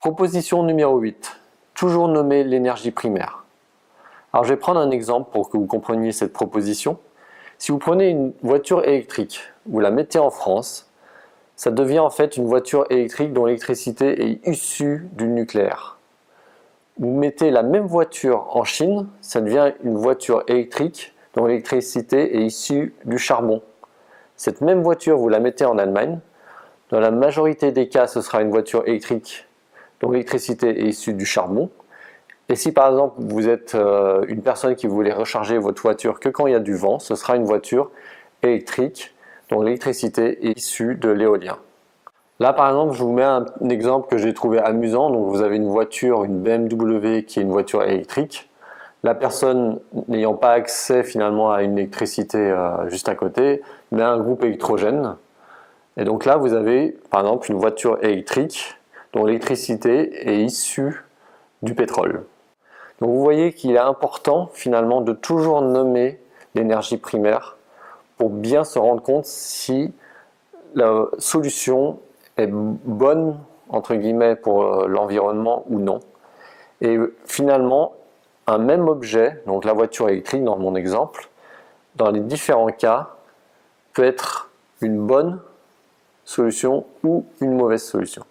Proposition numéro 8. Toujours nommer l'énergie primaire. Alors je vais prendre un exemple pour que vous compreniez cette proposition. Si vous prenez une voiture électrique, vous la mettez en France, ça devient en fait une voiture électrique dont l'électricité est issue du nucléaire. Vous mettez la même voiture en Chine, ça devient une voiture électrique dont l'électricité est issue du charbon. Cette même voiture, vous la mettez en Allemagne. Dans la majorité des cas, ce sera une voiture électrique dont l'électricité est issue du charbon. Et si par exemple vous êtes une personne qui voulait recharger votre voiture que quand il y a du vent, ce sera une voiture électrique dont l'électricité est issue de l'éolien. Là par exemple, je vous mets un exemple que j'ai trouvé amusant. Donc vous avez une voiture, une BMW qui est une voiture électrique. La personne n'ayant pas accès finalement à une électricité juste à côté, met un groupe électrogène. Et donc là vous avez par exemple une voiture électrique dont l'électricité est issue du pétrole. Donc vous voyez qu'il est important finalement de toujours nommer l'énergie primaire pour bien se rendre compte si la solution est bonne entre guillemets pour l'environnement ou non. Et finalement, un même objet, donc la voiture électrique dans mon exemple, dans les différents cas, peut être une bonne solution ou une mauvaise solution.